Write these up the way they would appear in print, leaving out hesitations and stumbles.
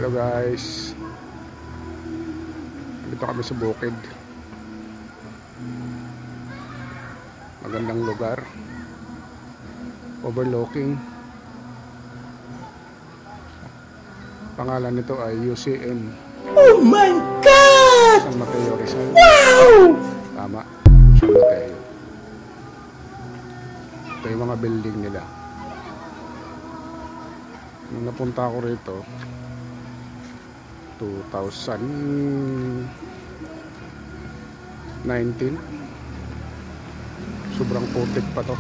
Hello guys, dito kami sa bukid. Magandang lugar, overlooking. Pangalan nito ay UCM. Oh my God! San Mateo Rizal. Wow! Tama, San Mateo. Ito yung mga building nila. Nung napunta ako rito 2019, sobrang putik pa to.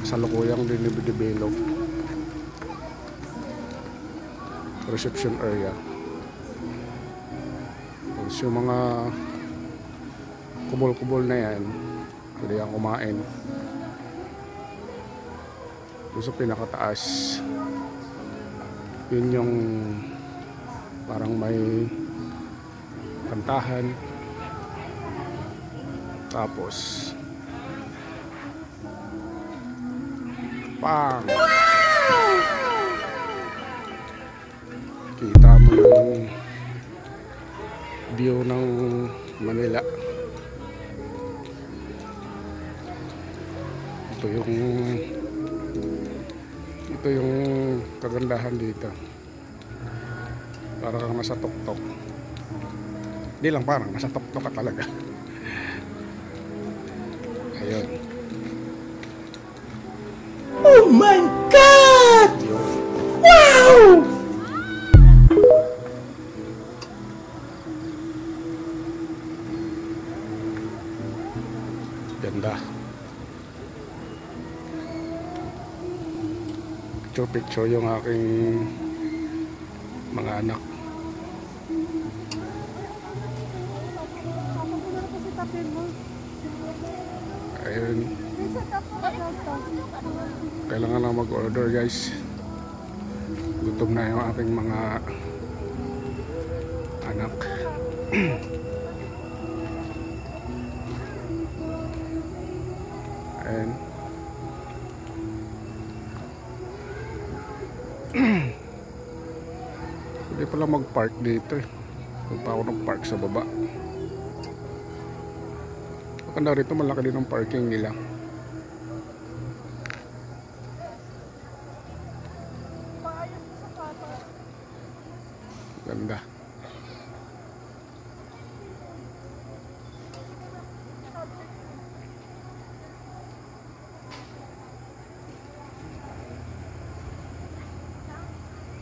Salukuyang dinidevelop. Reception area. Tapos yung mga kubol-kubol na yan, pwede kang kumain. Doon sa pinakataas, yun yung parang may kantahan. Tapos pang! Kita mo yung view ng Manila. Ito yung kagandahan dito. Parang kang nasa tuktok. Hindi lang, parang nasa tuktok ka talaga. Ayun. Oh my God! Wow! Ganda. Picture yung aking mga anak. Ayun. Kailangan na mag-order guys. Gutom na yung aking mga anak. Ayun. Pwede pala mag-park dito eh. Punta ako ng park sa baba. Maganda rito, malaki din ang parking nila. Ganda.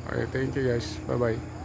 Okay, thank you guys. Bye bye.